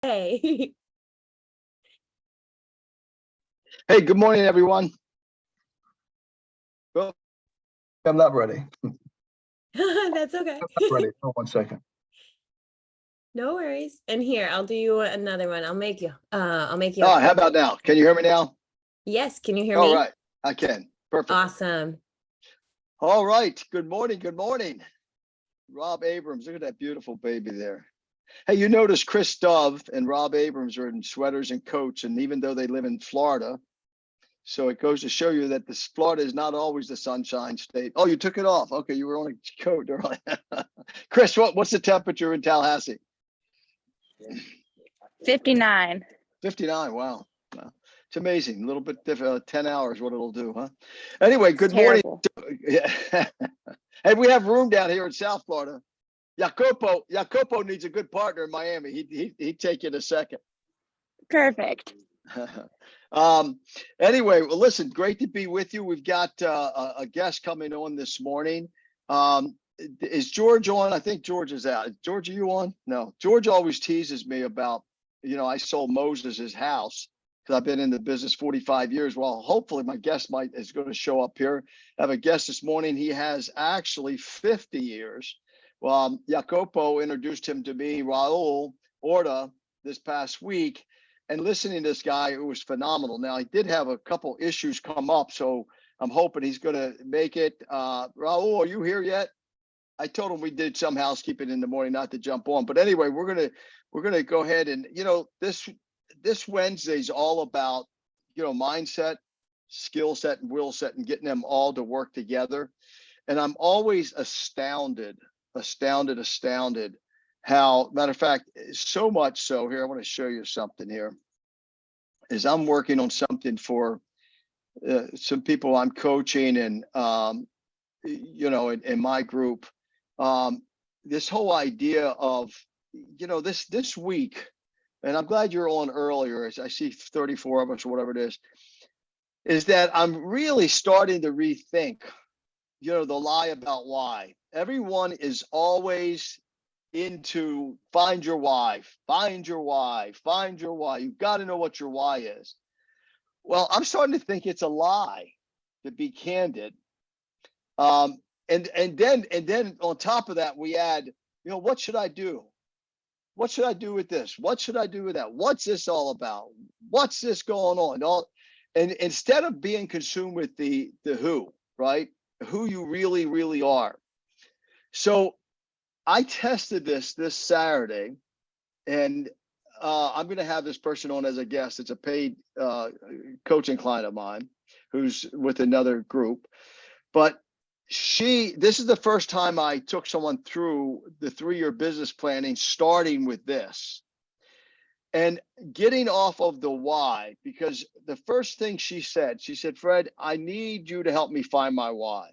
Hey. Hey, good morning, everyone. Well, I'm not ready. That's okay. Ready. Hold 1 second. No worries. And here, I'll do you another one. I'll make you Oh, how about now? Can you hear me now? Yes, can you hear All me? right, I can. Perfect. Awesome. All right. Good morning. Good morning. Rob Abrams, look at that beautiful baby there. Hey, you notice Chris Dove and Rob Abrams are in sweaters and coats, and even though they live in Florida, so it goes to show you that this Florida is not always the sunshine state. Oh, you took it off. Okay, you were on a coat earlier. Chris, what's the temperature in Tallahassee? 59. 59. Wow. It's amazing. A little bit different. 10 hours, what it'll do, huh? Anyway, It's good terrible. morning. Yeah. Hey, we have room down here in South Florida. Jacopo needs a good partner in Miami. He'd take you in a second. Perfect. Anyway, well, listen, great to be with you. We've got a guest coming on this morning. Is George on? I think George is out. George, are you on? No. George always teases me about, I sold Moses his house because I've been in the business 45 years. Well, hopefully my guest is going to show up here. I have a guest this morning. He has actually 50 years. Well, Jacopo introduced him to me, Raul Orta, this past week. And listening to this guy, it was phenomenal. Now, he did have a couple issues come up, so I'm hoping he's going to make it. Raul, are you here yet? I told him we did some housekeeping in the morning, not to jump on. But anyway, we're gonna go ahead and this Wednesday's all about mindset, skill set, and will set, and getting them all to work together. And I'm always astounded how, matter of fact, so much so here, I want to show you something here, is I'm working on something for some people I'm coaching and, in my group, this whole idea of, this week, and I'm glad you're on earlier, as I see 34 of us or whatever it is that I'm really starting to rethink, the lie about why. Everyone is always into find your why. You've got to know what your why is. Well, I'm starting to think it's a lie, to be candid. And then on top of that, we add, what should I do? What should I do with this? What should I do with that? What's this all about? What's this going on? And instead of being consumed with the who, right? Who you really, really are. So I tested this Saturday, and I'm going to have this person on as a guest. It's a paid coaching client of mine who's with another group. But this is the first time I took someone through the 3-year business planning, starting with this and getting off of the why, because the first thing she said, Fred, I need you to help me find my why.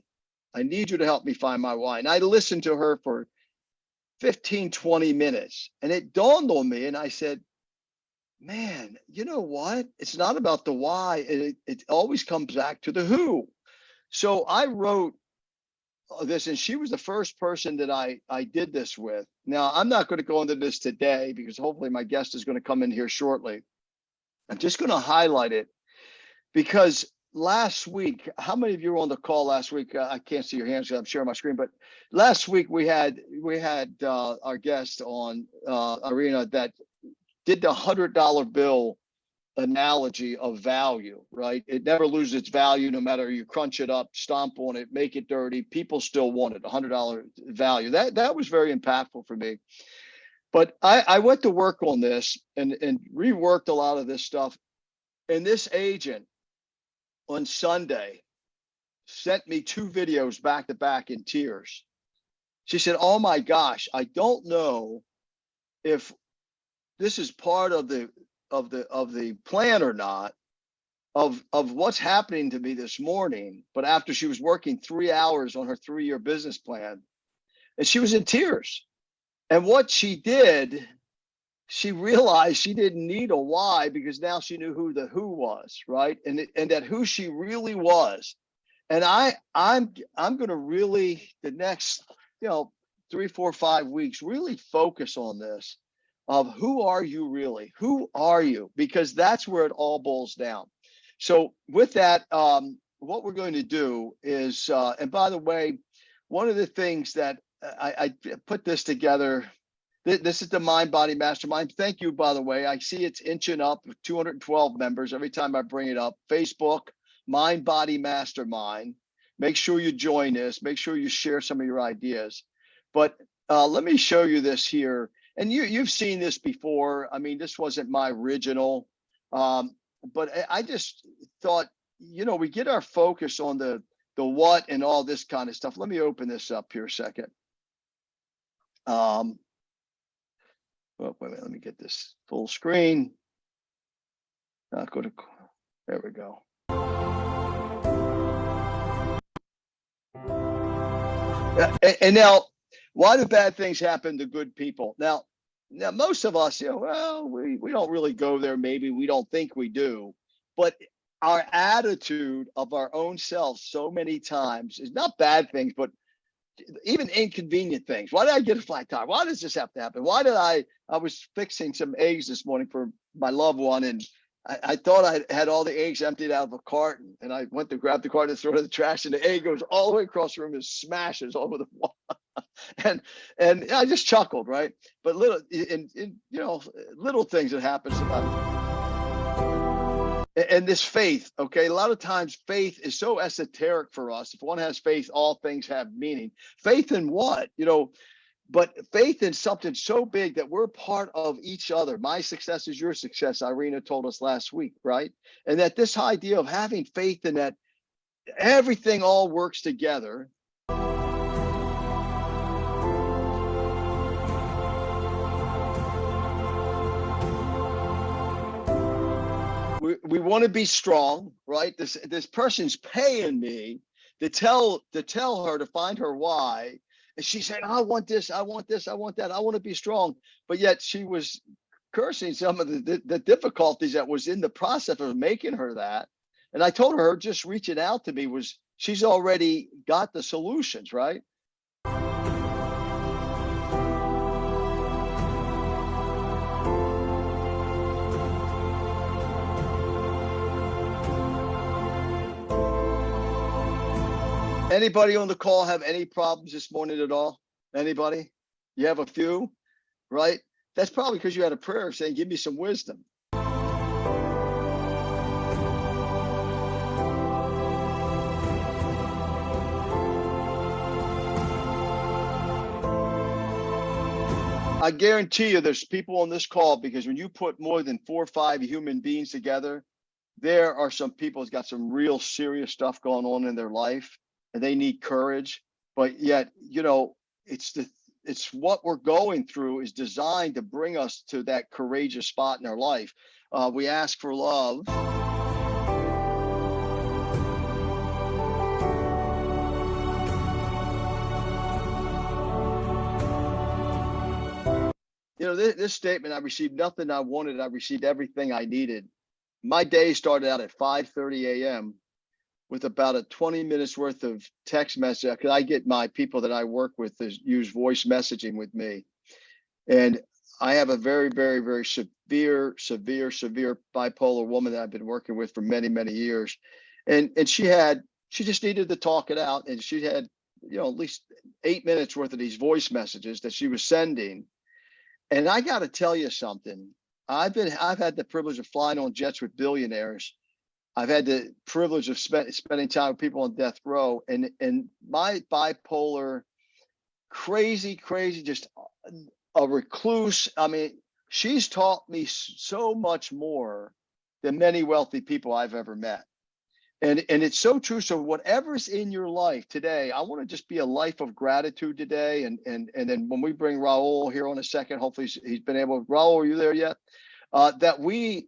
And I listened to her for 15, 20 minutes, and it dawned on me, and I said, man, you know what? It's not about the why. It always comes back to the who. So I wrote this, and she was the first person that I did this with. Now, I'm not going to go into this today because hopefully my guest is going to come in here shortly. I'm just going to highlight it because last week, how many of you were on the call last week? I can't see your hands because I'm sharing my screen, but last week we had our guest on Arena that did the $100 bill analogy of value, right? It never loses its value, no matter you crunch it up, stomp on it, make it dirty. People still want it, $100 value. That was very impactful for me. But I went to work on this and reworked a lot of this stuff. And this agent on Sunday sent me 2 videos back to back in tears. She said, oh my gosh, I don't know if this is part of the plan or not, of what's happening to me this morning. But after she was working 3 hours on her 3-year business plan, and she was in tears. And what she did, she realized she didn't need a why, because now she knew who the who was, right? And that who she really was. And I'm going to really, the next 3, 4, 5 weeks, really focus on this. of who are you really? Who are you? Because that's where it all boils down. So with that, what we're going to do is, and by the way, one of the things that I put this together, this is the Mind Body Mastermind. Thank you, by the way. I see it's inching up with 212 members every time I bring it up. Facebook, Mind Body Mastermind. Make sure you join this. Make sure you share some of your ideas. But let me show you this here. And you've seen this before. I mean, this wasn't my original, but I just thought, we get our focus on the what and all this kind of stuff. Let me open this up here a second. Oh, wait a minute, let me get this full screen. There we go. And now, why do bad things happen to good people? Now most of us, well, we don't really go there. Maybe we don't think we do, but our attitude of our own self so many times is not bad things, but even inconvenient things. Why did I get a flat tire? Why does this have to happen? Why did I was fixing some eggs this morning for my loved one, and I thought I had all the eggs emptied out of a carton, and I went to grab the carton and throw it in the trash, and the egg goes all the way across the room and smashes over the wall. and I just chuckled, right? But little things that happen sometimes. And this faith, okay, a lot of times faith is so esoteric for us. If one has faith, all things have meaning. Faith in what? But faith in something so big that we're part of each other. My success is your success, Irina told us last week, right? And that this idea of having faith in that everything all works together. We want to be strong, right? This person's paying me to tell her to find her why. And she said, I want this, I want this, I want that, I want to be strong. But yet she was cursing some of the difficulties that was in the process of making her that. And I told her just reaching out to me she's already got the solutions, right? Anybody on the call have any problems this morning at all? Anybody? You have a few, right? That's probably because you had a prayer saying, give me some wisdom. I guarantee you there's people on this call, because when you put more than 4 or 5 human beings together, there are some people who's got some real serious stuff going on in their life, and they need courage. But yet, it's what we're going through is designed to bring us to that courageous spot in our life. We ask for love. This statement, I received nothing I wanted, I received everything I needed. My day started out at 5:30 a.m. with about a 20 minutes worth of text message, because I get my people that I work with to use voice messaging with me. And I have a very, very, very severe bipolar woman that I've been working with for many, many years. And she just needed to talk it out. And she had, at least 8 minutes worth of these voice messages that she was sending. And I got to tell you something. I've had the privilege of flying on jets with billionaires. I've had the privilege of spending time with people on death row, and my bipolar, crazy, just a recluse. I mean, she's taught me so much more than many wealthy people I've ever met. And it's so true. So whatever's in your life today, I want to just be a life of gratitude today. And then when we bring Raul here in a second, hopefully he's been able. Raul, are you there yet? That we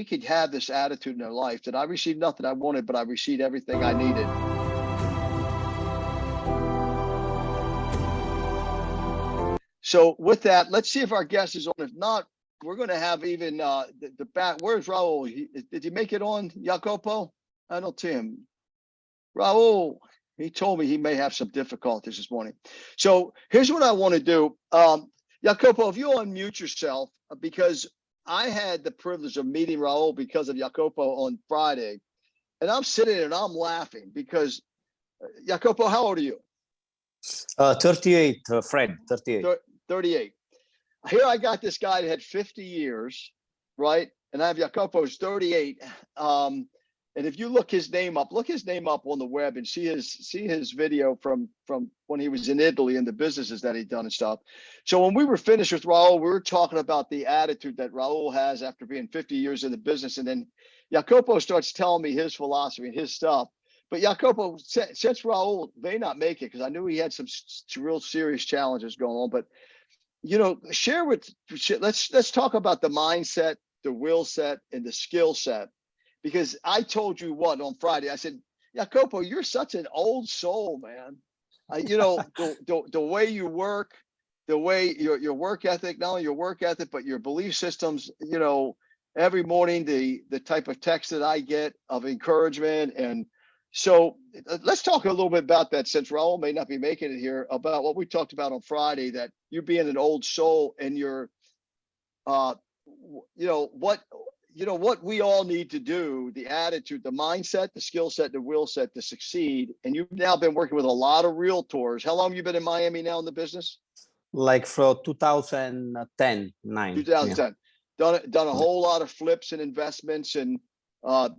could have this attitude in our life that I received nothing I wanted, but I received everything I needed. So with that, let's see if our guest is on. If not, we're going to have even the back. Where's Raul? Did he make it on, Jacopo? I don't see him. Raul, he told me he may have some difficulties this morning. So here's what I want to do. Jacopo, if you unmute yourself, because I had the privilege of meeting Raul because of Jacopo on Friday, and I'm sitting and I'm laughing because Jacopo, how old are you? 38, Fred, 38. 38. Here I got this guy that had 50 years, right? And I have Jacopo's 38. And if you look his name up on the web and see his video from when he was in Italy and the businesses that he'd done and stuff. So when we were finished with Raul, we were talking about the attitude that Raul has after being 50 years in the business. And then Jacopo starts telling me his philosophy and his stuff. But Jacopo, since Raul may not make it, because I knew he had some real serious challenges going on, but let's talk about the mindset, the will set, and the skill set. Because I told you what on Friday, I said, Jacopo, you're such an old soul, man. The way you work, the way your work ethic, not only your work ethic, but your belief systems, every morning, the type of text that I get of encouragement. And so let's talk a little bit about that, since Raul may not be making it here, about what we talked about on Friday, that you being an old soul and your, what we all need to do, the attitude, the mindset, the skill set, the will set to succeed. And you've now been working with a lot of realtors. How long have you been in Miami now in the business? Like from 2010, 2010. Yeah. Done a whole lot of flips and investments, and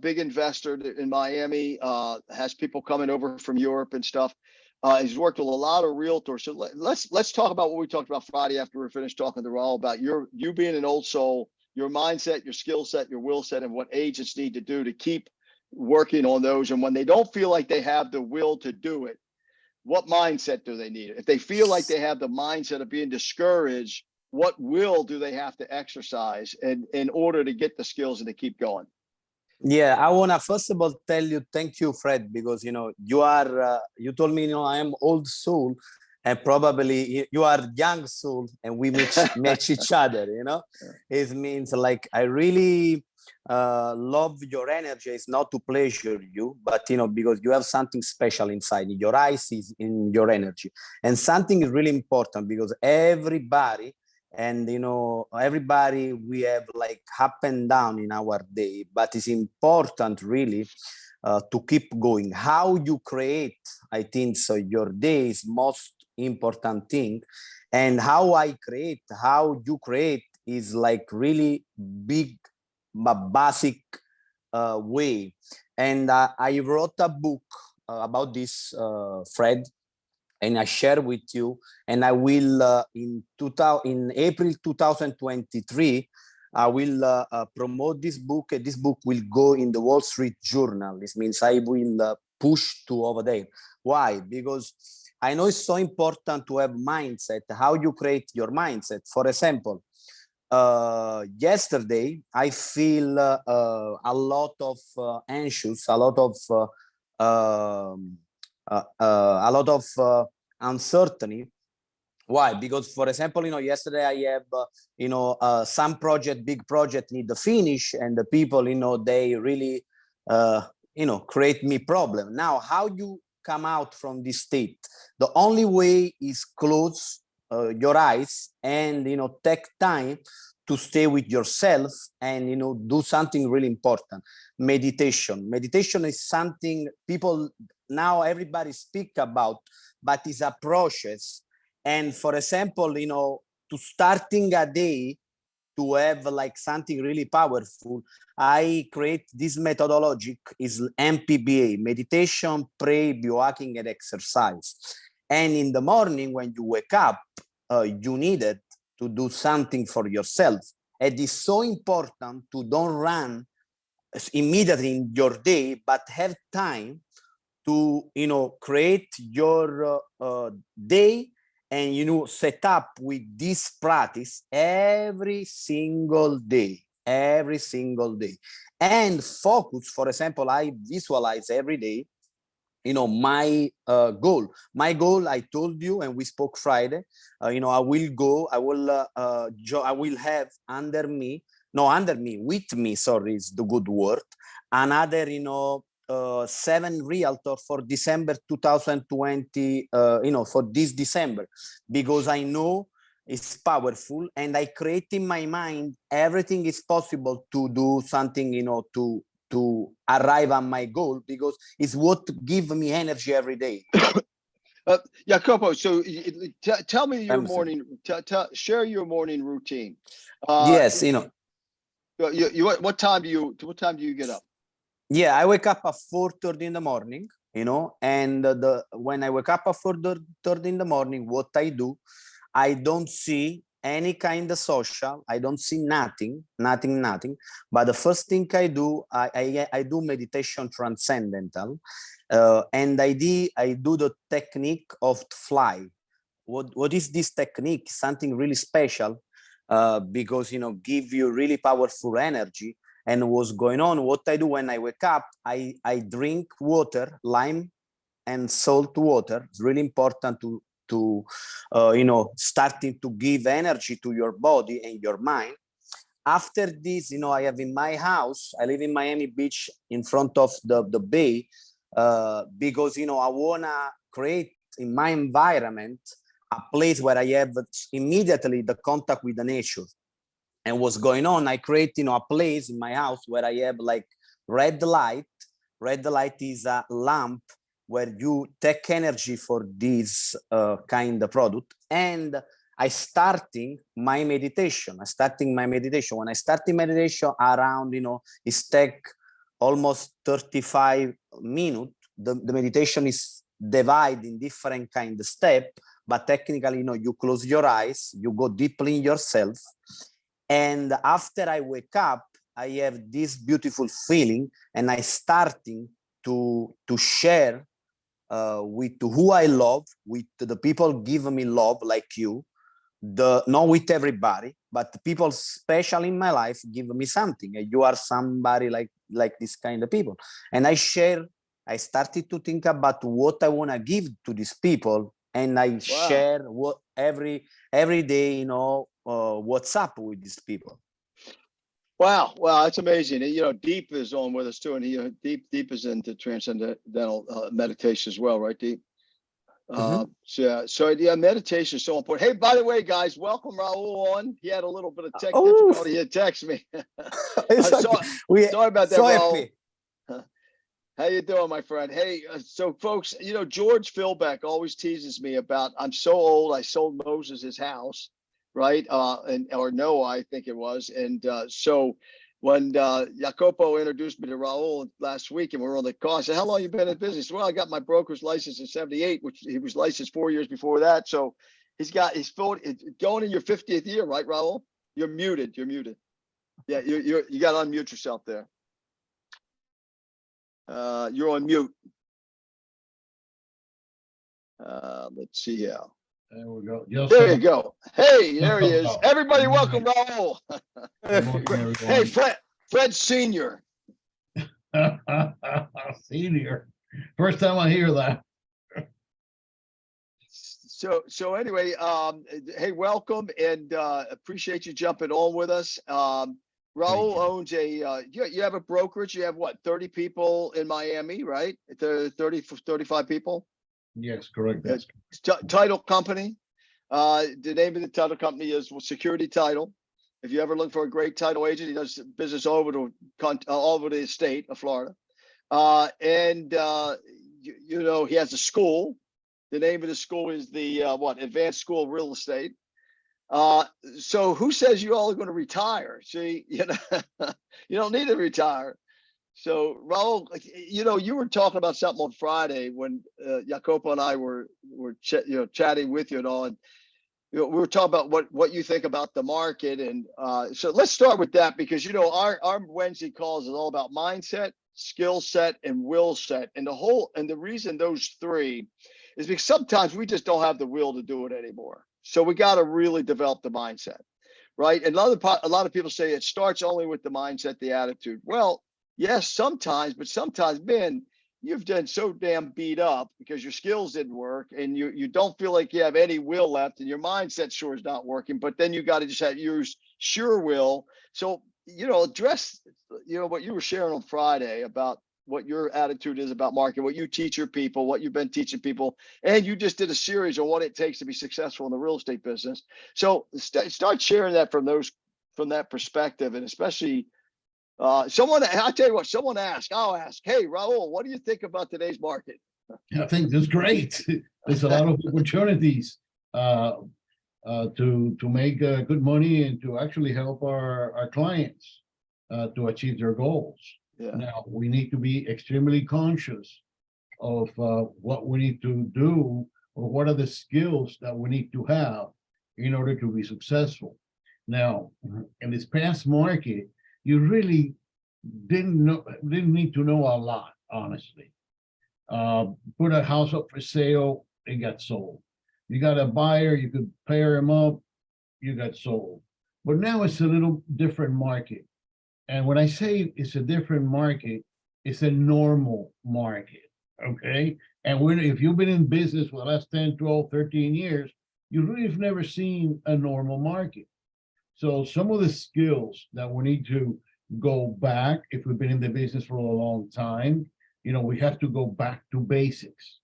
big investor in Miami, has people coming over from Europe and stuff. He's worked with a lot of realtors. So let's talk about what we talked about Friday after we're finished talking to Raul about you being an old soul, your mindset, your skill set, your will set, and what agents need to do to keep working on those. And when they don't feel like they have the will to do it, what mindset do they need? If they feel like they have the mindset of being discouraged, what will do they have to exercise in order to get the skills and to keep going? Yeah, I want to first of all tell you, thank you, Fred, because, you told me, I am old soul, and probably you are young soul, and we match each other, It means like, I really love your energy. It's not to pleasure you, but, because you have something special inside. Your eyes is in your energy. And something is really important, because everybody, we have like up and down in our day, but it's important really to keep going. How you create, I think so, your day is most important thing. And how you create is like really big, basic way. And I wrote a book about this, Fred, and I share with you, and I will in April 2023, I will promote this book. This book will go in the Wall Street Journal. This means I will push to over there. Why? Because I know it's so important to have mindset. How you create your mindset. For example, yesterday I feel a lot of anxious, a lot of uncertainty. Why? Because, for example, yesterday I have, some big project need to finish, and the people, they really, create me problem. Now, how you come out from this state? The only way is close your eyes and, take time to stay with yourself and, do something really important. Meditation is something people now everybody speak about, but it's a process. And for example, to starting a day to have like something really powerful, I create this methodology is MPBA, meditation, pray, biohacking, and exercise. And in the morning when you wake up, you needed to do something for yourself. It is so important to don't run immediately in your day, but have time to create your day and set up with this practice every single day, and focus. For example, I visualize every day my goal. I told you, and we spoke Friday, I will have with me, sorry, is the good word, another 7 realtor for December 2020, for this December, because I know is powerful, and I create in my mind everything is possible to do something, to arrive at my goal, because it's what give me energy every day. Jacopo, so tell me your I'm sorry. morning, share your morning routine. Yes, What time do you get up? yeah, I wake up at 4:30 in the morning, and when I wake up at 4:30 in the morning, what I do, I don't see any kind of social. I don't see nothing. But the first thing I do, I do meditation transcendental, and I do the technique of fly. What is this technique? Something really special, because give you really powerful energy. And what's going on? What I do when I wake up, I drink water, lime and salt water. It's really important to starting to give energy to your body and your mind. After this, I have in my house, I live in Miami Beach in front of the bay, because I wanna create in my environment a place where I have immediately the contact with the nature. And what's going on, I create a place in my house where I have like red light. Red light is a lamp where you take energy for this kind of product. And I starting my meditation. When I start the meditation around, it's take almost 35 minutes. The meditation is divided in different kind of step, but technically, you close your eyes, you go deeply in yourself. And after I wake up, I have this beautiful feeling, and I starting to share with who I love, with the people give me love, like you, not with everybody, but the people special in my life give me something. And you are somebody like this kind of people. And I started to think about what I want to give to these people, and I share what every day, what's up with these people. Wow, that's amazing. Deep is on with us too, and Deep is into transcendental meditation as well, right, Deep? So yeah, meditation is so important. Hey, by the way, guys, welcome Raul on. He had a little bit of tech difficulty. He had texted me. Sorry about that, Raul. How you doing, my friend? Hey, so folks, George Philbeck always teases me about, I'm so old, I sold Moses his house, right? Or Noah, I think it was. And so when Jacopo introduced me to Raul last week and we were on the call, I said, how long you been in business? Well, I got my broker's license in 78, which he was licensed 4 years before that. So he's going in your 50th year, right, Raul? You're muted. Yeah, you got to unmute yourself there. You're on mute. Let's see here. There we go. There you go. Hey, there he is. Everybody, welcome Raul. Hey, Fred Senior. Senior. First time I hear that. So anyway, hey, welcome, and appreciate you jumping on with us. Raul owns you have a brokerage. You have what, 30 people in Miami, right? 35 people? Yes, correct. Title company. The name of the title company is Security Title. If you ever look for a great title agent, he does business all over the state of Florida. And he has a school. The name of the school is the Advanced School of Real Estate. So who says you all are going to retire? See, you don't need to retire. So Raul, you were talking about something on Friday when Jacopo and I were chatting with you and all, and we were talking about what you think about the market. And so let's start with that, because our Wednesday calls is all about mindset, skill set, and will set, and the reason those three is because sometimes we just don't have the will to do it anymore. So we got to really develop the mindset, right? And a lot of people say it starts only with the mindset, the attitude. Well, yes, sometimes, but sometimes, man, you've done so damn beat up because your skills didn't work, and you don't feel like you have any will left, and your mindset sure is not working. But then you got to just use sure will. So address what you were sharing on Friday about what your attitude is about marketing, what you teach your people, what you've been teaching people, and you just did a series on what it takes to be successful in the real estate business. So start sharing that from that perspective, and especially someone. I tell you what, someone asked. I'll ask. Hey, Raul, what do you think about today's market? I think that's great. There's a lot of opportunities to make good money and to actually help our clients to achieve their goals. Yeah. Now, we need to be extremely conscious of what we need to do, or what are the skills that we need to have in order to be successful. Now, in this past market, you really didn't need to know a lot, honestly. Put a house up for sale, it got sold. You got a buyer, you could pair him up, you got sold. But now it's a little different market. And when I say it's a different market, it's a normal market, okay? And if you've been in business for the last 10, 12, 13 years, you really have never seen a normal market. So some of the skills that we need to go back, if we've been in the business for a long time, we have to go back to basics,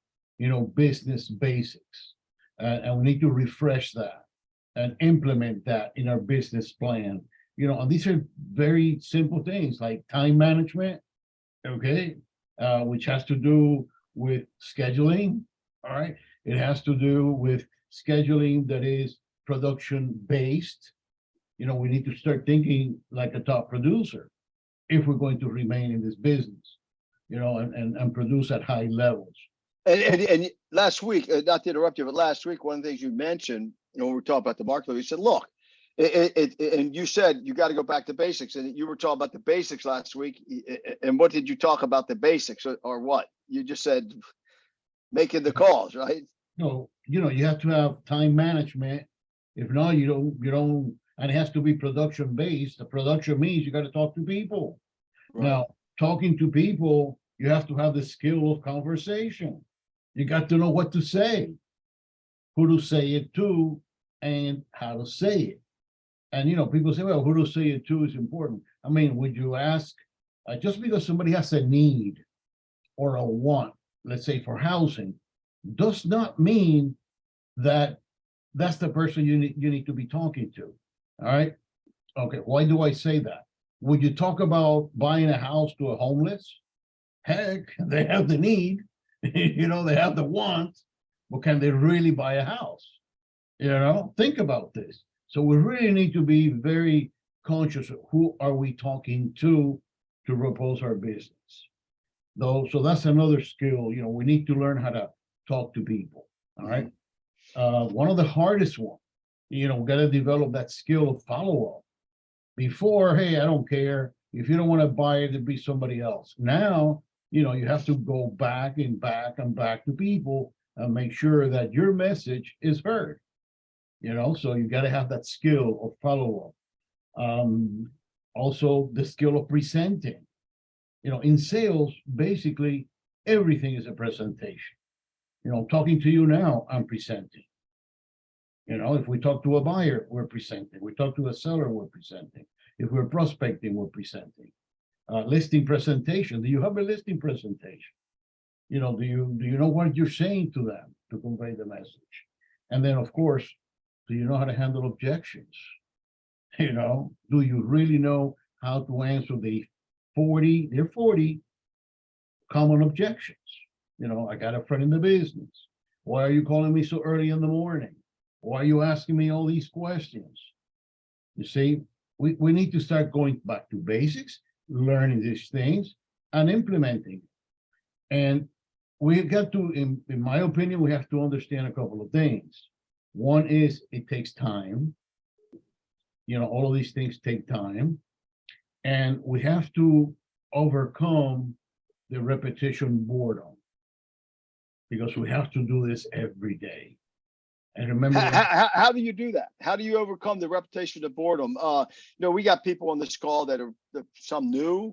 business basics. And we need to refresh that and implement that in our business plan. And these are very simple things like time management, okay, which has to do with scheduling, all right? It has to do with scheduling that is production-based. We need to start thinking like a top producer if we're going to remain in this business, and produce at high levels. And last week, not to interrupt you, but last week, one of the things you mentioned, when we were talking about the market, you said, look, and you said you got to go back to basics, and you were talking about the basics last week. And what did you talk about the basics, or what? You just said making the calls, right? No, you have to have time management. If not, you don't, and it has to be production based. The production means you got to talk to people. Right. Now, talking to people, you have to have the skill of conversation. You got to know what to say, who to say it to, and how to say it. And people say, well, who to say it to is important. I mean, would you ask, just because somebody has a need or a want, let's say for housing, does not mean that that's the person you need to be talking to. All right. Okay. Why do I say that? Would you talk about buying a house to a homeless? Heck, they have the need, they have the want, but can they really buy a house? Think about this. So we really need to be very conscious of who are we talking to propose our business. So that's another skill. We need to learn how to talk to people. All right. One of the hardest ones, got to develop that skill of follow-up. Before, hey, I don't care. If you don't want to buy it, it'd be somebody else. Now, you have to go back and back and back to people and make sure that your message is heard. So you got to have that skill of follow-up. Also the skill of presenting. In sales, basically everything is a presentation. Talking to you now, I'm presenting. If we talk to a buyer, we're presenting. We talk to a seller, we're presenting. If we're prospecting, we're presenting. Listing presentation. Do you have a listing presentation? Do you know what you're saying to them to convey the message? And then, of course, do you know how to handle objections? Do you really know how to answer the 40 common objections? I got a friend in the business. Why are you calling me so early in the morning? Why are you asking me all these questions? You see, we need to start going back to basics, learning these things and implementing. And we got to, in my opinion, we have to understand a couple of things. One is it takes time. All of these things take time. And we have to overcome the repetition boredom, because we have to do this every day. And remember, how do you do that? How do you overcome the repetition of boredom? We got people on this call that are some new.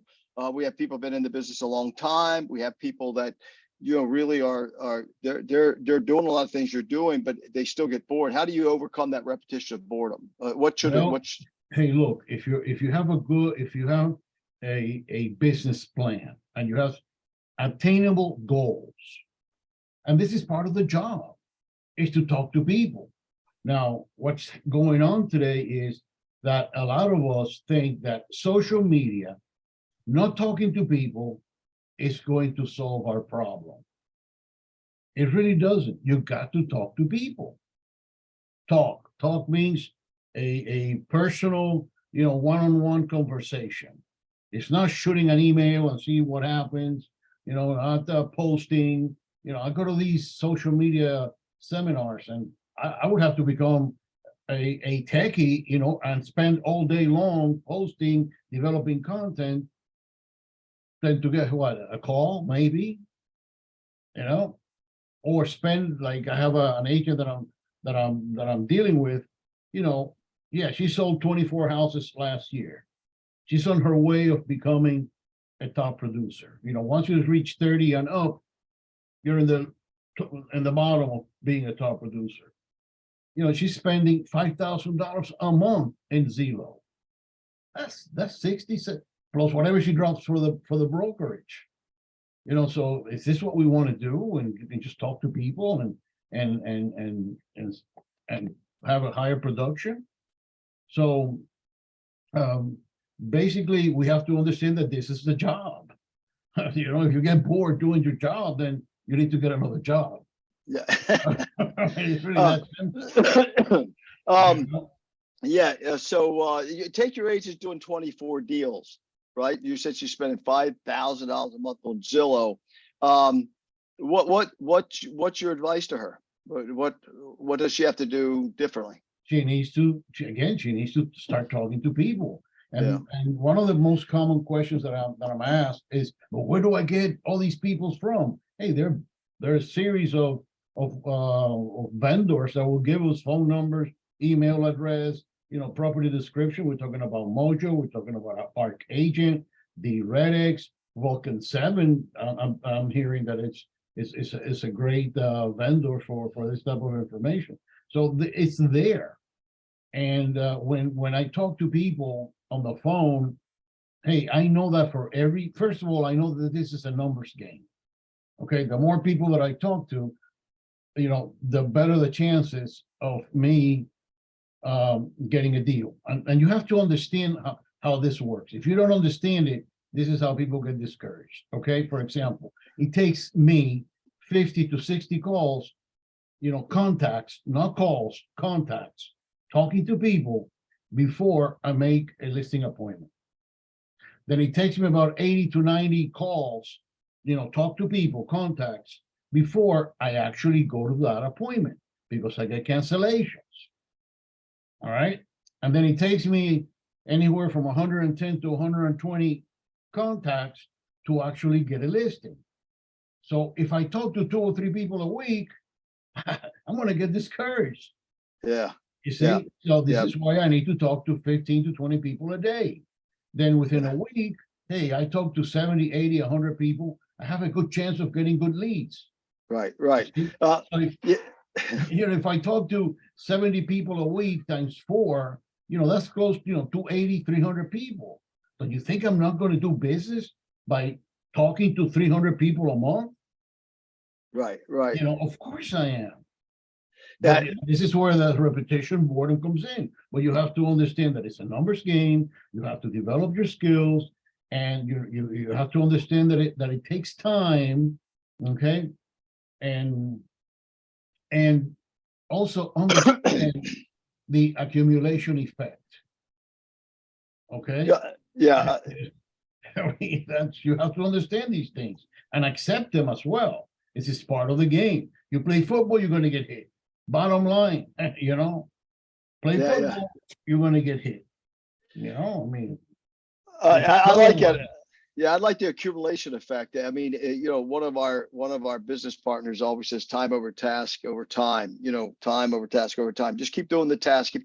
We have people been in the business a long time. We have people that really are they're doing a lot of things you're doing, but they still get bored. How do you overcome that repetition of boredom? Hey, look, if you have a business plan and you have attainable goals. And this is part of the job, is to talk to people. Now, what's going on today is that a lot of us think that social media, not talking to people, is going to solve our problem. It really doesn't. You've got to talk to people. Talk means a personal, one-on-one conversation. It's not shooting an email and see what happens, not posting. I go to these social media seminars, and I would have to become a techie, and spend all day long posting, developing content, than to get what, a call maybe, or spend, like I have an agent that I'm dealing with, yeah, she sold 24 houses last year. She's on her way of becoming a top producer. Once you reach 30 and up, you're in the bottom of being a top producer. She's spending $5,000 a month in Zillow. That's 60 plus whatever she drops for the brokerage. So is this what we want to do? And just talk to people and have a higher production? So basically, we have to understand that this is the job. If you get bored doing your job, then you need to get another job. Yeah. It's really that simple. Yeah. So you take your agents doing 24 deals, right? You said she's spending $5,000 a month on Zillow. What's your advice to her? What does she have to do differently? She needs to start talking to people. And Yeah. and one of the most common questions that I'm asked is, well, where do I get all these people from? Hey, there are a series of vendors that will give us phone numbers, email address, property description. We're talking about Mojo. We're talking about Arc Agent, the Redx, Vulcan 7. I'm hearing that it's a great vendor for this type of information. So it's there. And when I talk to people on the phone, hey, I know that first of all, I know that this is a numbers game. Okay, the more people that I talk to, the better the chances of me getting a deal. And you have to understand how this works. If you don't understand it, this is how people get discouraged. Okay, for example, it takes me 50 to 60 calls, contacts, not calls, contacts, talking to people before I make a listing appointment. Then it takes me about 80 to 90 calls, talk to people, contacts, before I actually go to that appointment, because I get cancellations. All right. And then it takes me anywhere from 110 to 120 contacts to actually get a listing. So if I talk to 2 or 3 people a week, I'm going to get discouraged. Yeah. You see? Yeah. So this Yeah. is why I need to talk to 15 to 20 people a day. Then within a week, hey, I talk to 70, 80, 100 people. I have a good chance of getting good leads. Right. So if, Yeah. if I talk to 70 people a week times 4, that's close, 280, 300 people. So you think I'm not going to do business by talking to 300 people a month? Right. Of course I am. That- But this is where the repetition boredom comes in. But you have to understand that it's a numbers game. You have to develop your skills, and you have to understand that it takes time. Okay, and also understand the accumulation effect. Okay. Yeah. I mean, you have to understand these things and accept them as well. This is part of the game. You play football, you're going to get hit. Bottom line, play football, you're going to get hit. I mean, I like it. Yeah, I like the accumulation effect. I mean, one of our business partners always says time over task over time. Time over task over time. Just keep doing the task,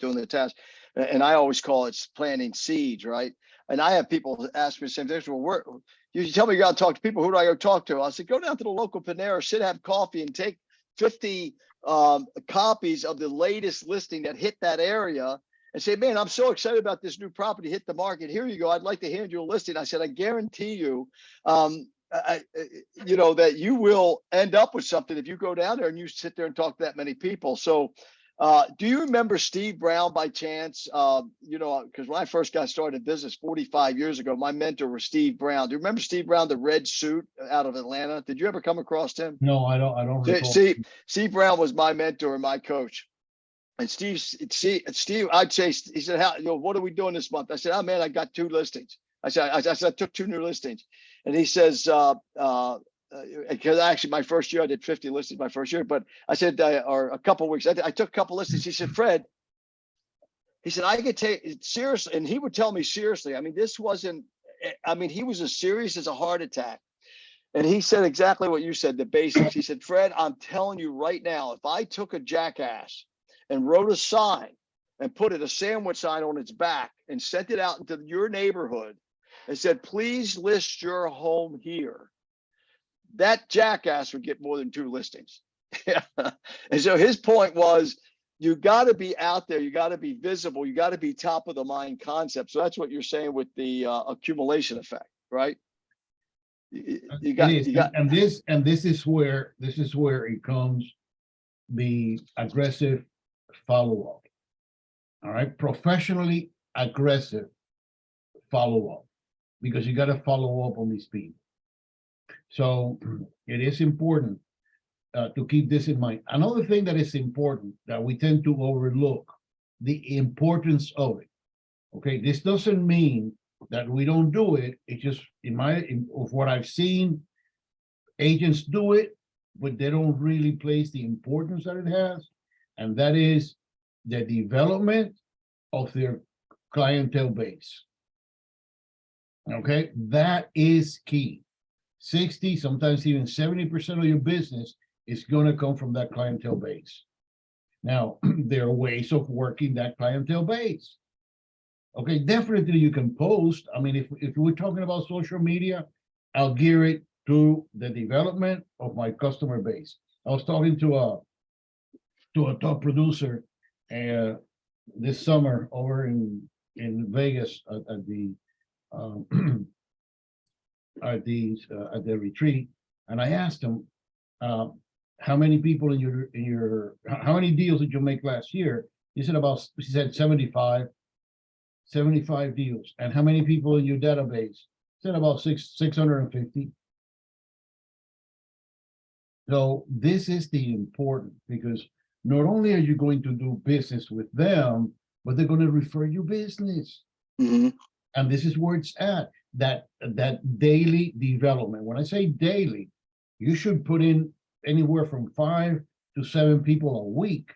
and I always call it planting seeds, right? And I have people ask me the same thing. Well, you tell me you got to talk to people. Who do I go talk to? I said, go down to the local Panera, sit, have coffee, and take 50 copies of the latest listing that hit that area, and say, man, I'm so excited about this new property hit the market. Here you go. I'd like to hand you a listing. I said, I guarantee you, that you will end up with something if you go down there and you sit there and talk to that many people. So, do you remember Steve Brown by chance? Because when I first got started in business 45 years ago, my mentor was Steve Brown. Do you remember Steve Brown, the red suit out of Atlanta? Did you ever come across him? No, I don't recall. Steve Brown was my mentor and my coach. And Steve, I'd say, he said, what are we doing this month? I said, oh man, I got 2 listings. I said, I took 2 new listings. And he says, because actually my first year I did 50 listings my first year, but I said, or a couple of weeks, I took a couple listings. He said, Fred, he said, I could take it seriously. And he would tell me seriously. I mean, he was as serious as a heart attack. And he said exactly what you said, the basics. He said, Fred, I'm telling you right now, if I took a jackass and wrote a sign and put a sandwich sign on its back and sent it out into your neighborhood and said, please list your home here, that jackass would get more than 2 listings. And so his point was, you got to be out there, you got to be visible, you got to be top of the mind concept. So that's what you're saying with the accumulation effect, right? And this is where it comes, the aggressive follow-up. All right, professionally aggressive follow-up, because you got to follow up on these people. So it is important to keep this in mind. Another thing that is important that we tend to overlook, the importance of it. Okay, this doesn't mean that we don't do it. It's just of what I've seen, agents do it, but they don't really place the importance that it has, and that is the development of their clientele base. Okay, that is key. 60, sometimes even 70% of your business is going to come from that clientele base. Now, there are ways of working that clientele base. Okay, definitely you can post. I mean, if we're talking about social media, I'll gear it to the development of my customer base. I was talking to a top producer this summer over in Vegas at the at the retreat, and I asked him, how many people how many deals did you make last year? He said 75 deals. And how many people in your database? He said about 650. So this is the important, because not only are you going to do business with them, but they're going to refer you business. Mm-hmm. And this is where it's at, that daily development. When I say daily, you should put in anywhere from 5 to 7 people a week.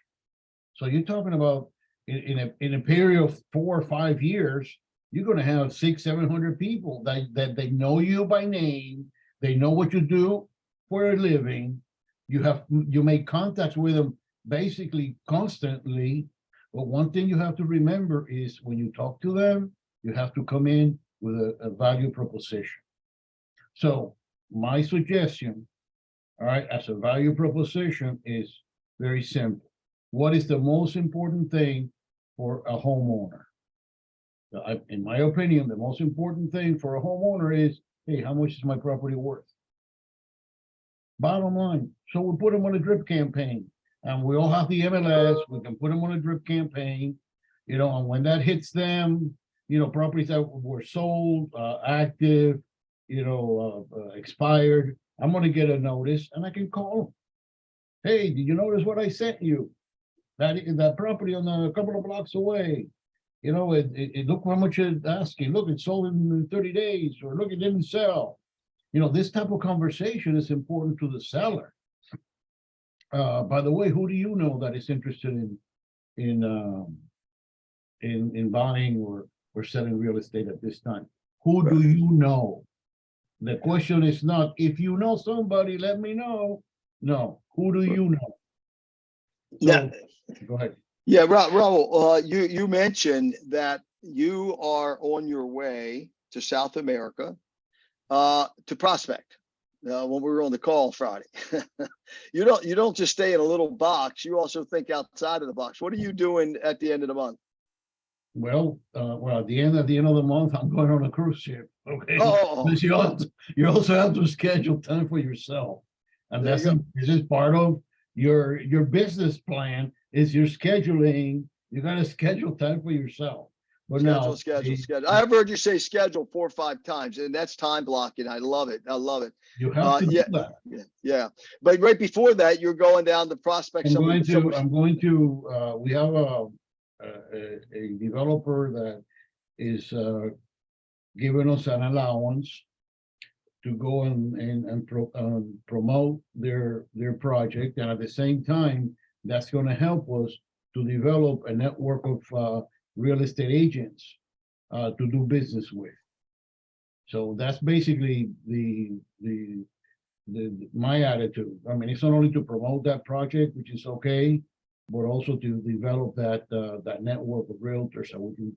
So you're talking about in a period of 4 or 5 years, you're going to have 600-700 people that they know you by name. They know what you do for a living. You make contacts with them basically constantly. But one thing you have to remember is when you talk to them, you have to come in with a value proposition. So my suggestion, all right, as a value proposition is very simple. What is the most important thing for a homeowner? In my opinion, the most important thing for a homeowner is, hey, how much is my property worth? Bottom line. So we put them on a drip campaign, and we all have the MLS. We can put them on a drip campaign, and when that hits them, properties that were sold, active, expired, I'm going to get a notice, and I can call them. Hey, did you notice what I sent you? That property on a couple of blocks away. Look how much it's asking. Look, it sold in 30 days, or look, it didn't sell. This type of conversation is important to the seller. By the way, who do you know that is interested in buying or selling real estate at this time? Who do you know? The question is not, if you know somebody, let me know. No, who do you know? So, go ahead. Yeah, Raul, you mentioned that you are on your way to South America to prospect. When we were on the call Friday, you don't just stay in a little box. You also think outside of the box. What are you doing at the end of the month? Well, at the end of the month, I'm going on a cruise ship, okay? Oh, Because you also have to schedule time for yourself. And There you this is part of your business plan is your scheduling. You gotta schedule time for yourself. But now, schedule. I've heard you say schedule 4 or 5 times, and that's time blocking. I love it. I love it. you have to do Yeah, that. yeah. But right before that, you're going down the prospect. We have a developer that is giving us an allowance to go and promote their project, and at the same time, that's going to help us to develop a network of real estate agents to do business with. So that's basically my attitude. I mean, it's not only to promote that project, which is okay, but also to develop that network of realtors that we can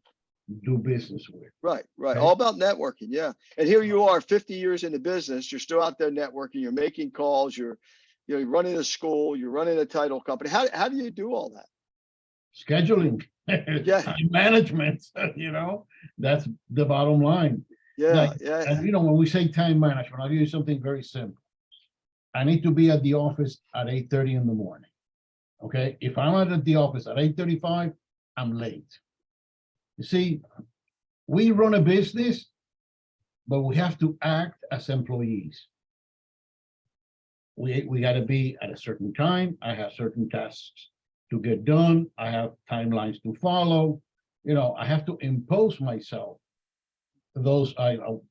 do business with. Right. Okay. All about networking. Yeah. And here you are 50 years in the business. You're still out there networking. You're making calls. You're running a school. You're running a title company. How do you do all that? Scheduling, Yeah. time management, that's the bottom line. Yeah. And when we say time management, I'll give you something very simple. I need to be at the office at 8:30 in the morning. Okay, if I'm at the office at 8:35, I'm late. You see, we run a business, but we have to act as employees. We got to be at a certain time. I have certain tasks to get done. I have timelines to follow. I have to impose myself those,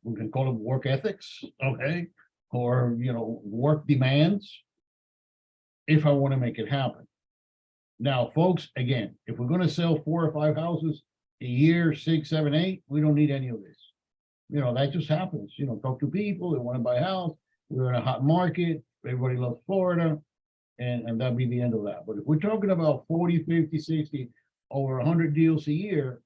we can call them work ethics, okay, or work demands, if I want to make it happen. Now, folks, again, if we're going to sell 4 or 5 houses a year, 6, 7, 8, we don't need any of this. That just happens. Talk to people, they want to buy a house. We're in a hot market. Everybody loves Florida, and that'd be the end of that. But if we're talking about 40, 50, 60, over 100 deals a year,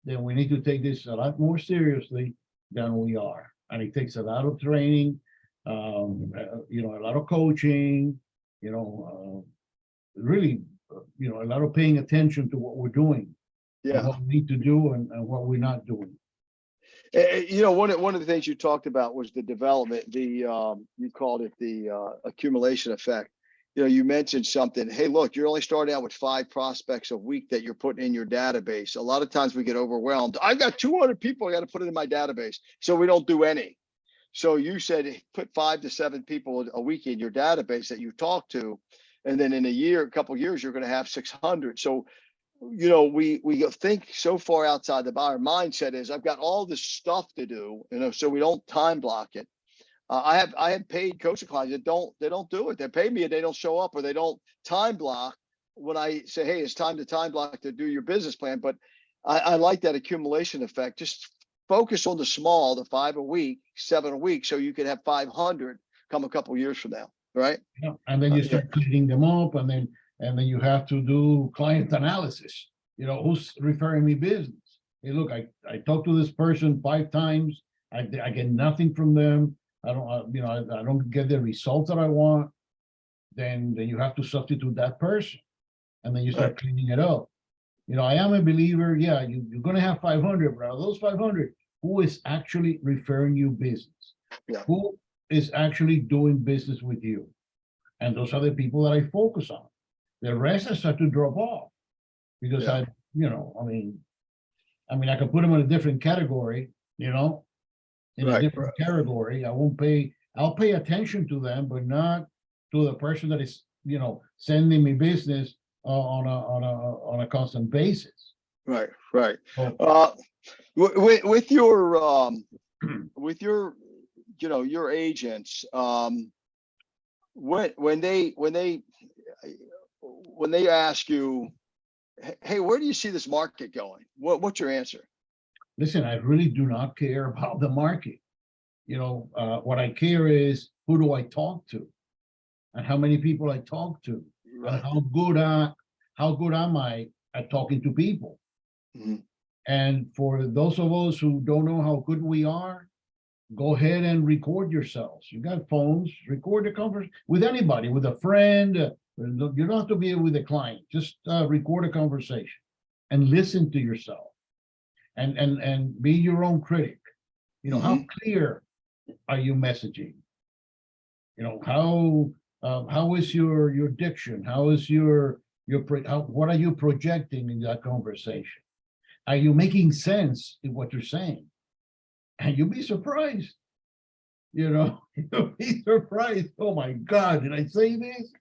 then we need to take this a lot more seriously than we are. And it takes a lot of training, a lot of coaching, really, a lot of paying attention to what we're doing. Yeah. What we need to do and what we're not doing. One of the things you talked about was the development, you called it the accumulation effect. You mentioned something. Hey, look, you're only starting out with 5 prospects a week that you're putting in your database. A lot of times we get overwhelmed. I've got 200 people I got to put it in my database. So we don't do any. So you said put 5 to 7 people a week in your database that you talk to. And then in a couple of years, you're going to have 600. So, we think so far outside the box. Our mindset is I've got all this stuff to do, so we don't time block it. I have paid coaching clients that don't do it. They pay me and they don't show up, or they don't time block when I say, hey, it's time to time block to do your business plan. But I like that accumulation effect. Just focus on the small, the 5 a week, 7 a week, so you can have 500 come a couple of years from now, right? Yeah. And then you start cleaning them up, and then you have to do client analysis. Who's referring me business? Hey, look, I talked to this person 5 times. I get nothing from them. I don't get the results that I want. Then you have to substitute that person, and then you start cleaning it up. I am a believer. Yeah, you're going to have 500, but out of those 500, who is actually referring you business? Yeah. Who is actually doing business with you? And those are the people that I focus on. The rest I start to drop off because I could put them in a different category, in a different category. I'll pay attention to them, but not to the person that is, sending me business on a constant basis. Right. So, With your your agents, when they ask you, hey, where do you see this market going? What's your answer? Listen, I really do not care about the market. What I care is who do I talk to, and how many people I talk to, Right. and how good am I at talking to people. Mm-hmm. And for those of us who don't know how good we are, go ahead and record yourselves. You got phones, record the conversation with anybody, with a friend. You don't have to be with a client. Just record a conversation and listen to yourself. and be your own critic. You know, how clear are you messaging? You know, how is your diction? How is what are you projecting in that conversation? Are you making sense in what you're saying? And you'll be surprised. You know, you'll be surprised. Oh my God, did I say this?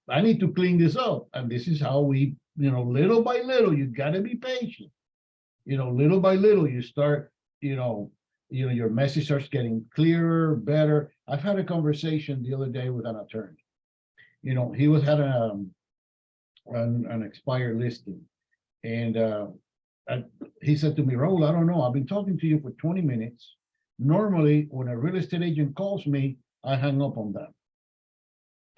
I need to clean this up. And this is how we, you know, little by little, you gotta be patient. You know, little by little, you start, your message starts getting clearer, better. I've had a conversation the other day with an attorney. You know, he had an expired listing, and he said to me, Raul, I don't know. I've been talking to you for 20 minutes. Normally, when a real estate agent calls me, I hang up on them.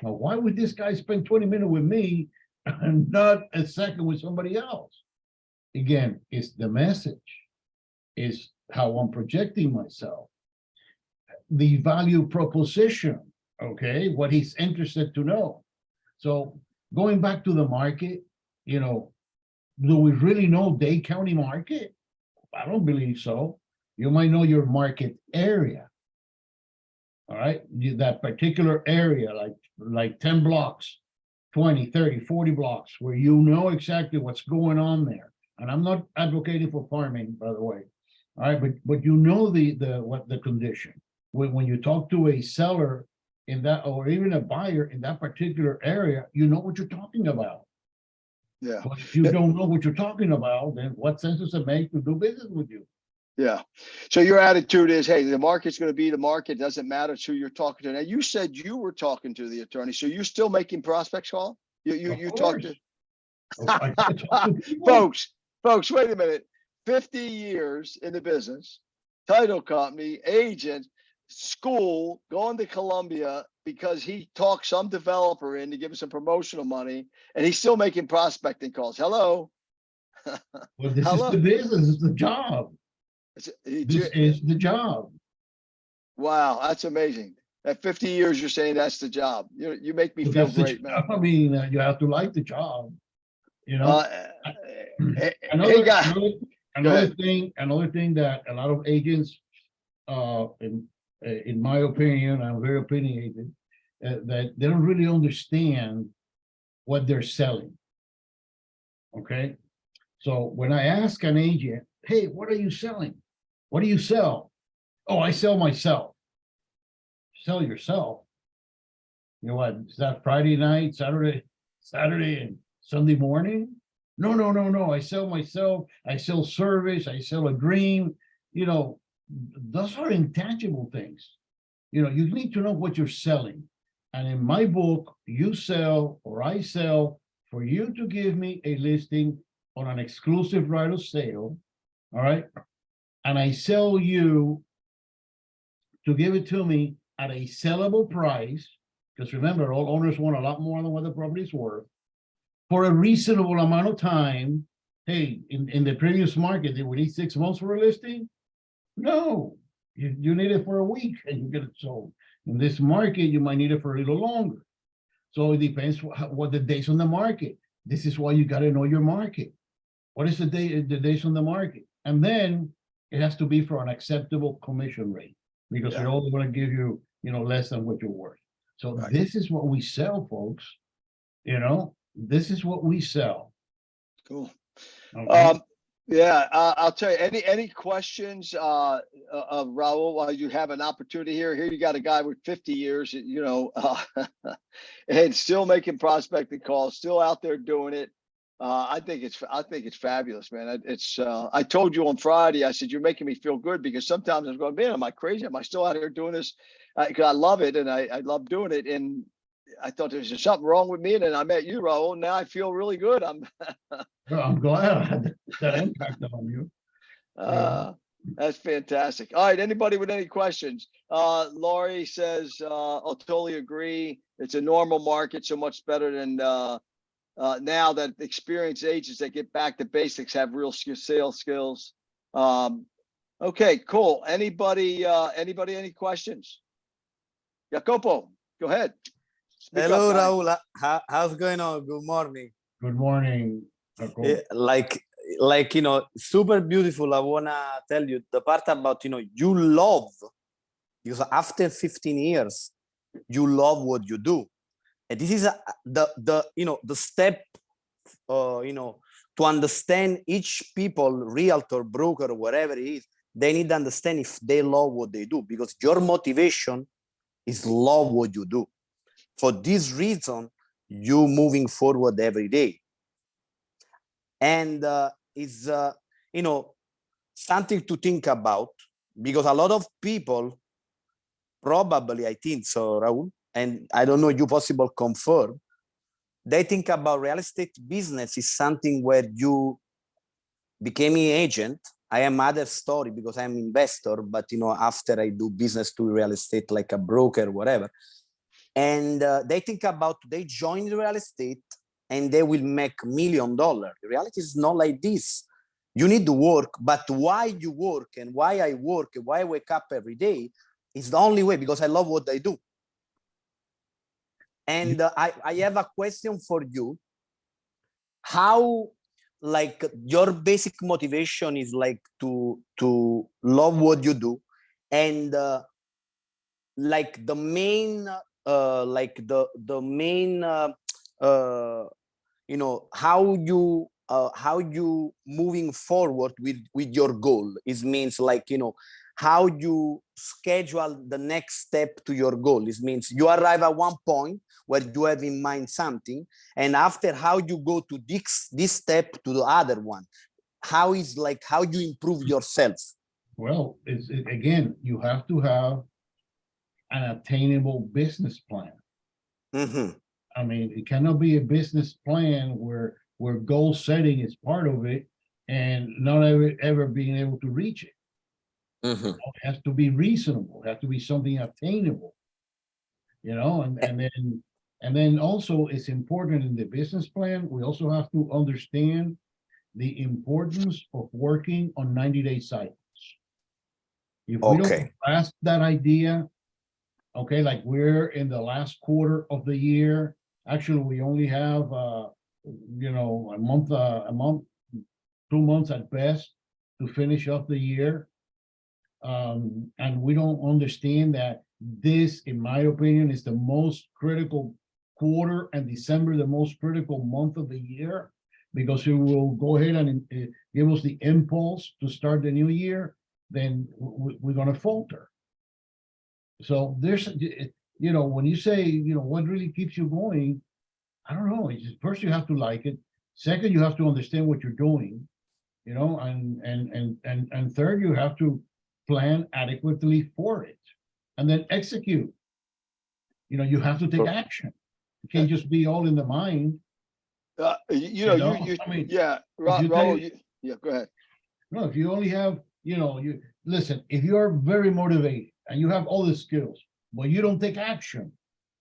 Now, why would this guy spend 20 minutes with me and not a second with somebody else? Again, it's the message, is how I'm projecting myself, the value proposition, okay, what he's interested to know. So going back to the market, you know, do we really know Dade County market? I don't believe so. You might know your market area. All right, that particular area, like 10 blocks, 20, 30, 40 blocks, where you know exactly what's going on there. And I'm not advocating for farming, by the way. All right, but you know the condition. When you talk to a seller in that, or even a buyer in that particular area, you know what you're talking about. Yeah. But if you don't know what you're talking about, then what sense does it make to do business with you? Yeah. So your attitude is, hey, the market's going to be the market. Doesn't matter who you're talking to. Now, you said you were talking to the attorney, so you're still making prospects call? You talked to I talk to people. folks, wait a minute. 50 years in the business, title company, agent, school, going to Columbia because he talked some developer in to give him some promotional money, and he's still making prospecting calls. Hello. Well, this Hello. is the business, it's the job. This is the job. Wow, that's amazing. At 50 years, you're saying that's the job. You make me feel great, man. I mean, you have to like the job, you know. Hey, Another guy. another thing that a lot of agents, in my opinion, I'm very opinionated, that they don't really understand what they're selling. Okay, so when I ask an agent, hey, what are you selling? What do you sell? Oh, I sell myself. Sell yourself. You know what? Is that Friday night, Saturday, and Sunday morning? No. I sell myself. I sell service. I sell a dream. You know, those are intangible things. You know, you need to know what you're selling. And in my book, you sell or I sell for you to give me a listing on an exclusive right of sale. All right. And I sell you to give it to me at a sellable price, because remember, all owners want a lot more than what the property's worth, for a reasonable amount of time. Hey, in the previous market, did we need 6 months for a listing? No, you need it for a week and you get it sold. In this market, you might need it for a little longer. So it depends what the days on the market. This is why you got to know your market. What is the days on the market? And then it has to be for an acceptable commission rate, because we only want to give you, less than what you're worth. So this is what we sell, folks. This is what we sell. Cool. Okay. I'll tell you, any questions, Raul, while you have an opportunity here you got a guy with 50 years, and still making prospecting calls, still out there doing it. I think it's fabulous, man. I told you on Friday, I said, you're making me feel good, because sometimes I'm going, man, am I crazy? Am I still out here doing this? Because I love it. And I love doing it. And I thought there was something wrong with me. And then I met you, Raul. Now I feel really good. I'm glad I had that impact on you. That's fantastic. All right. Anybody with any questions? Laurie says, I'll totally agree. It's a normal market, so much better than now that experienced agents that get back to basics have real sales skills. Okay, cool. Anybody any questions? Jacopo, go ahead. Speak Hello, up, Raul. How's going on? Good morning. Good morning. Like, like, super beautiful. I wanna tell you the part about, you love, because after 15 years, you love what you do. And this is the step, to understand each people, realtor, broker, whatever it is, they need to understand if they love what they do, because your motivation is love what you do. For this reason, you moving forward every day. And is, something to think about, because a lot of people, probably, I think so, Raul, and I don't know, you possible confirm, they think about real estate business is something where you became an agent. I am other story because I'm investor, but after I do business to real estate like a broker, whatever. And they think about, they join the real estate and they will make $1 million. The reality is not like this. You need to work, but why you work and why I work and why I wake up every day is the only way, because I love what I do. And I have a question for you. How, like, your basic motivation is like to love what you do, and like the main like the main how you moving forward with your goal is, means like, how you schedule the next step to your goal. It means you arrive at one point where you have in mind something, and after, how you go to this step to the other one. How is, like, how you improve yourself? Well, again, you have to have an attainable business plan. Mm-hmm. I mean, it cannot be a business plan where goal setting is part of it and not ever being able to reach it. Mm-hmm. It has to be reasonable. It has to be something attainable. And then also, it's important in the business plan, we also have to understand the importance of working on 90-day cycles. If we don't Okay. grasp that idea, okay, like we're in the last quarter of the year. Actually, we only have a month, 2 months at best to finish up the year. And we don't understand that this, in my opinion, is the most critical quarter, and December the most critical month of the year, because it will go ahead and give us the impulse to start the new year. Then we're going to falter. So there's, when you say, what really keeps you going, I don't know. It's just, first you have to like it. Second, you have to understand what you're doing, and third, you have to plan adequately for it, and then execute. You have to take action. You can't just be all in the mind. I mean, yeah, Raul, yeah, go ahead. No, if you only have, listen, if you are very motivated and you have all the skills, but you don't take action,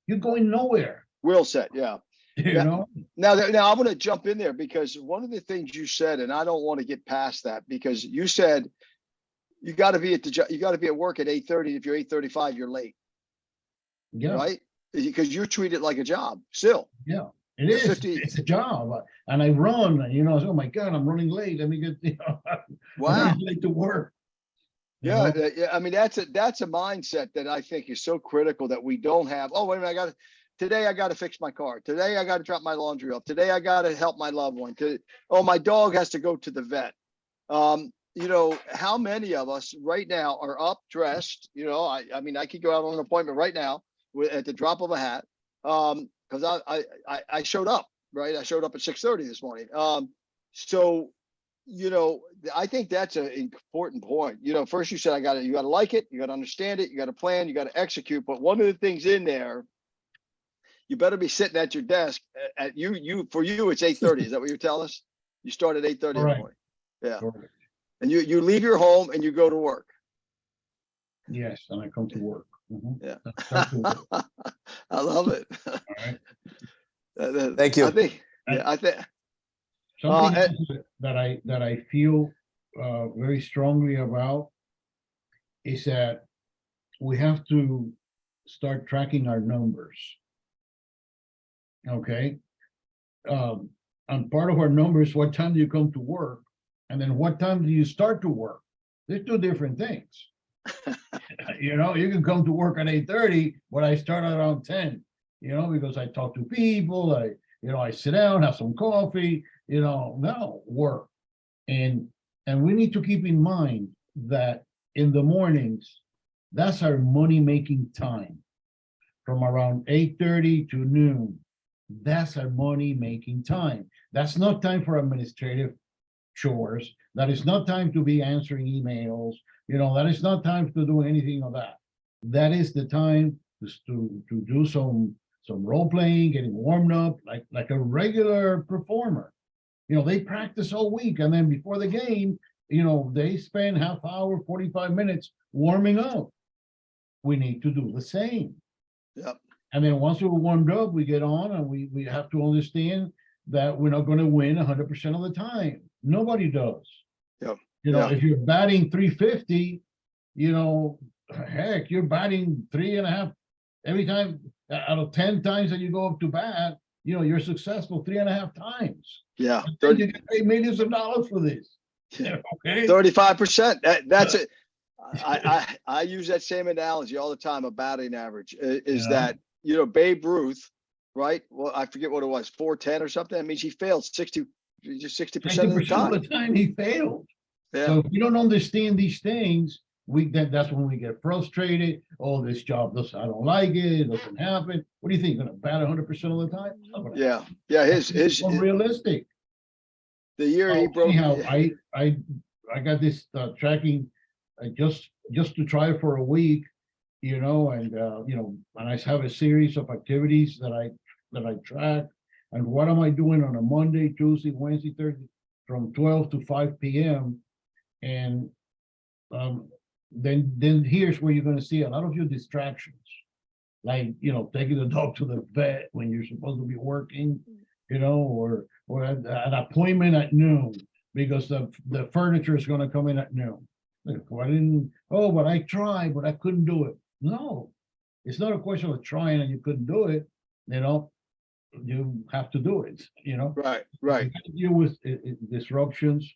you're going nowhere. Will set, yeah. Now I want to jump in there, because one of the things you said, and I don't want to get past that, because you said you got to be at work at 8:30. If you're 8:35, you're late. Yeah. Right? Because you treat it like a job still. Yeah, it is. 50. It's a job, and I run. Oh my God, I'm running late. Let me get. Wow. I'm running late to work. Yeah, I mean, that's a mindset that I think is so critical that we don't have. Oh, wait a minute, today I got to fix my car. Today I got to drop my laundry off. Today I got to help my loved one. My dog has to go to the vet. How many of us right now are up, dressed? I mean, I could go out on an appointment right now at the drop of a hat, because I showed up, right? I showed up at 6:30 this morning. I think that's an important point. First you said you got to like it, you got to understand it, you got to plan, you got to execute. But one of the things in there, you better be sitting at your desk for you it's 8:30. Is that what you're telling us? You start at 8:30 in the morning. Yeah. Correct. And you leave your home and you go to work. Yes, and I come to work. Mm-hmm. Yeah. I love it. All right. Thank you. I think something that I feel very strongly about is that we have to start tracking our numbers. Okay. And part of our numbers, what time do you come to work? and then what time do you start to work? They're two different things. You know, you can come to work at 8:30, but I start around 10, you know, because I talk to people, I sit down, have some coffee, no, work. And we need to keep in mind that in the mornings, that's our money-making time. From around 8:30 to noon, that's our money-making time. That's not time for administrative chores. That is not time to be answering emails. That is not time to do anything of that. That is the time to do some role playing, getting warmed up like a regular performer. They practice all week, and then before the game, they spend half hour, 45 minutes warming up. We need to do the same. Yep. And then once we're warmed up, we get on, and we have to understand that we're not going to win 100% of the time. Nobody does. Yep. If you're batting 350, heck, you're batting 3.5 every time out of 10 times that you go up to bat, you're successful 3.5 times. Yeah. You get paid millions of dollars for this. Okay. 35%. That's it. I use that same analogy all the time. A batting average is that, Babe Ruth, right? Well, I forget what it was, 410 or something. That means he failed 60% of the time. Of the time he failed. Yeah. So if you don't understand these things, that's when we get frustrated. Oh, this job I don't like it. It doesn't happen. What do you think? You're gonna bat 100% of the time? Yeah. Yeah. His unrealistic. The year he broke. Anyhow, I got this tracking just to try for a week, and I have a series of activities that I track. And what am I doing on a Monday, Tuesday, Wednesday, Thursday, from 12 to 5 p.m. And then here's where you're going to see a lot of your distractions, like taking the dog to the vet when you're supposed to be working, or an appointment at noon because the furniture is going to come in at noon. But I tried, but I couldn't do it. No, it's not a question of trying and you couldn't do it. You have to do it. Right. You have to deal with disruptions,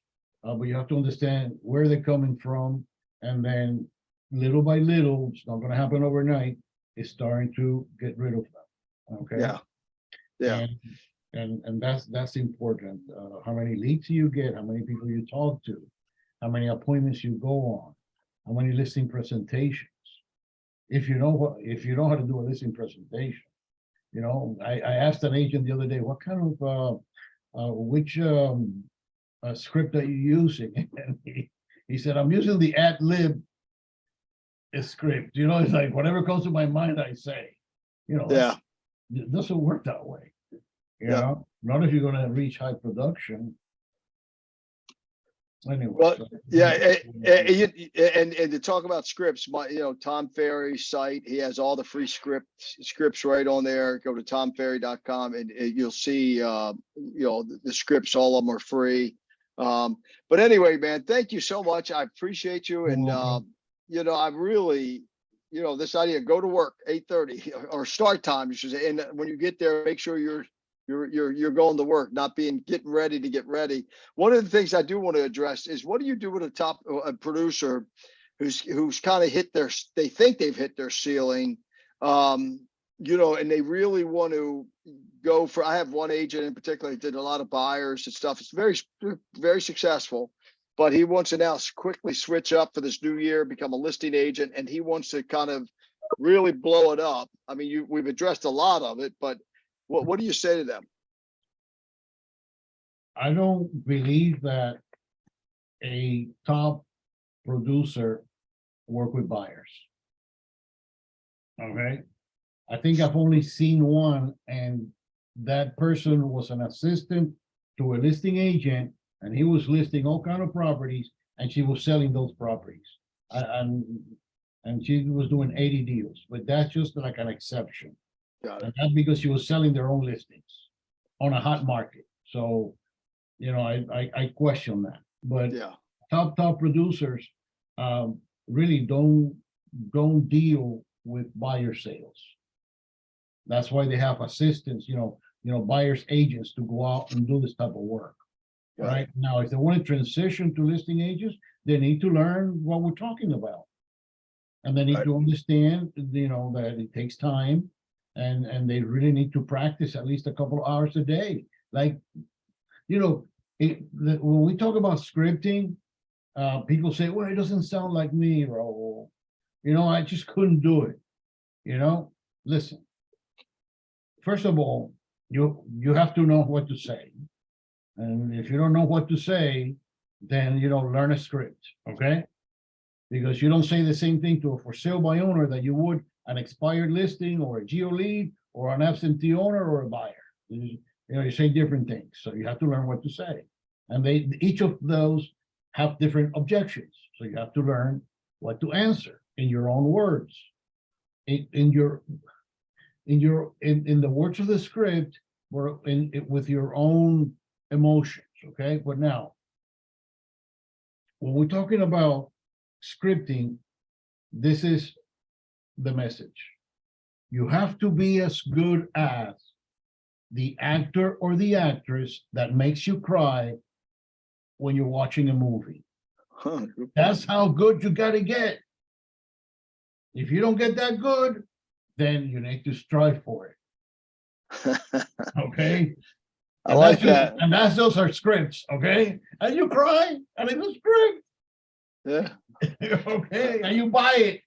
but you have to understand where they're coming from, and then little by little, it's not going to happen overnight. It's starting to get rid of them. Okay. Yeah. And that's important. How many leads you get, how many people you talk to, how many appointments you go on, how many listing presentations. If you know how to do a listing presentation, I asked an agent the other day, what kind of which script are you using? And he said, I'm using the ad lib script. It's like whatever comes to my mind, I say. It doesn't work that way. Not if you're going to reach high production. Anyway. Well, and to talk about scripts, Tom Ferry's site, he has all the free scripts right on there. Go to tomferry.com and you'll see, the scripts, all of them are free. But anyway, man, thank you so much. I appreciate you. And, I really, this idea, go to work 8:30 or start time, you should say. And when you get there, make sure you're going to work, not getting ready to get ready. One of the things I do want to address is, what do you do with a producer who's kind of they think they've hit their ceiling, and they really want to go for, I have one agent in particular, he did a lot of buyers and stuff. It's very, very successful, but he wants to now quickly switch up for this new year, become a listing agent, and he wants to kind of really blow it up. I mean, we've addressed a lot of it, but what do you say to them? I don't believe that a top producer work with buyers. Okay. I think I've only seen one, and that person was an assistant to a listing agent, and he was listing all kind of properties, and she was selling those properties. And she was doing 80 deals, but that's just like an exception. And that's because she was selling their own listings on a hot market. So, I question that. But top producers really don't deal with buyer sales. That's why they have assistants, buyers agents to go out and do this type of work. Got it. right? Now, if they want to transition to listing agents, they need to learn what we're talking about. And they need Right. to understand, that it takes time and they really need to practice at least a couple of hours a day. Like, when we talk about scripting, people say, well, it doesn't sound like me, Raul. I just couldn't do it. Listen, first of all, you have to know what to say. And if you don't know what to say, then learn a script, okay? Because you don't say the same thing to a for sale by owner that you would an expired listing or a geo lead or an absentee owner or a buyer. You say different things, so you have to learn what to say. And each of those have different objections, so you have to learn what to answer in your own words, in the words of the script, or with your own emotions. Okay, but now, when we're talking about scripting, this is the message. You have to be as good as the actor or the actress that makes you cry when you're watching a movie. Huh, good That's how good you got to get. If you don't get that good, then you need to strive for it. point. Okay. I like that's that. And those are scripts. Okay. And you cry, and it's a script. Yeah. Okay. And you buy it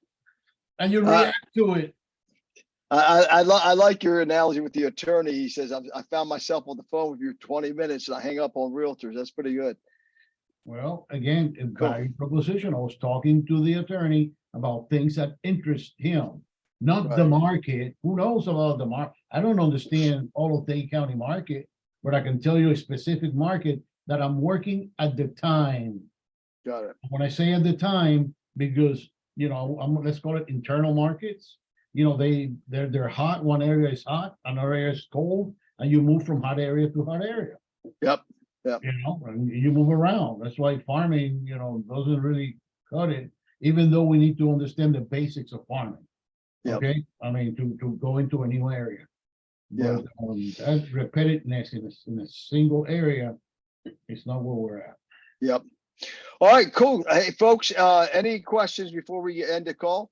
and you react to it. I like your analogy with the attorney. He says, I found myself on the phone with you 20 minutes and I hang up on realtors. That's pretty good. Well, again, in Cool. value proposition, I was talking to the attorney about things that interest him, not the Right. market. Who knows about the market? I don't understand all of Dade County market, but I can tell you a specific market that I'm working at the time. Got it. When I say at the time, because let's call it internal markets. They're hot. One area is hot, another area is cold, and you move from hot area to hot area. Yep. And you move around. That's why farming, doesn't really cut it, even though we need to understand the basics of farming. Yep. Okay, I mean, to go into a new area. Yeah. But that repetitiveness in a single area is not where we're at. Yep. All right, cool. Hey, folks, any questions before we end the call?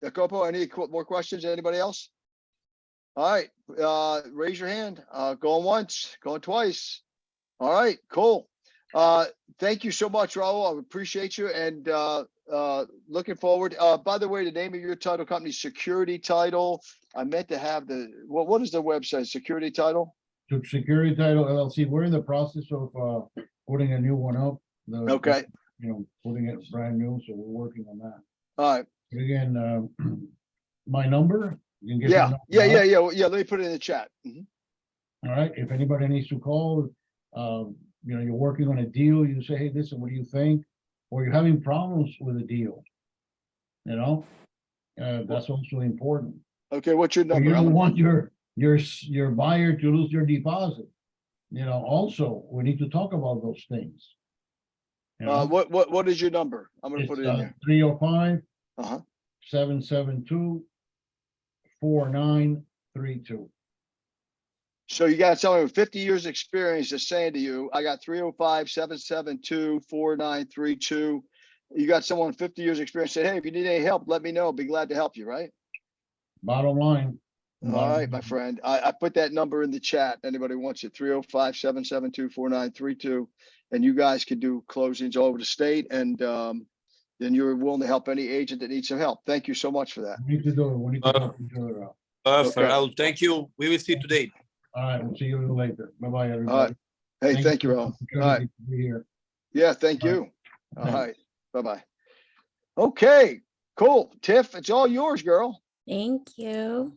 Jacopo, any more questions? Anybody else? All right, raise your hand. Going once, going twice. All right, cool. Thank you so much, Raul. I appreciate you, and looking forward. By the way, the name of your title company, Security Title. I meant to have what is the website? Security Title? Security Title LLC. We're in the process of putting a new one up. Okay. Putting it brand new, so we're working on that. All right. But again, my number. You can get Yeah. my number Yeah. out. Let me put it in the chat. Mhm. All right. If anybody needs to call, you're working on a deal, you say, hey, listen, what do you think? Or you're having problems with a deal. That's also important. Okay, what's your Or number? you don't want your buyer to lose your deposit. Also, we need to talk about those things. What is your number? I'm gonna It's put it in there. 305 Uh-huh. 772 4932. So you got someone with 50 years experience that's saying to you, I got 305-772-4932. You got someone 50 years experience saying, hey, if you need any help, let me know. Be glad to help you, right? Bottom line. All right, my friend. I put that number in the chat. Anybody wants it, 305-772-4932. And you guys can do closings all over the state. And then you're willing to help any agent that needs some help. Thank you so much for that. We need to do it. We need to help each other out. Okay. Raul, thank you. We will see you today. All right, we'll see you a little later. Bye-bye, All everybody. right. Hey, thank you, for the Raul. All opportunity right. to be here. Yeah, thank All right. you. All Thanks. right. Bye-bye. Okay, cool. Tiff, it's all yours, girl. Thank you.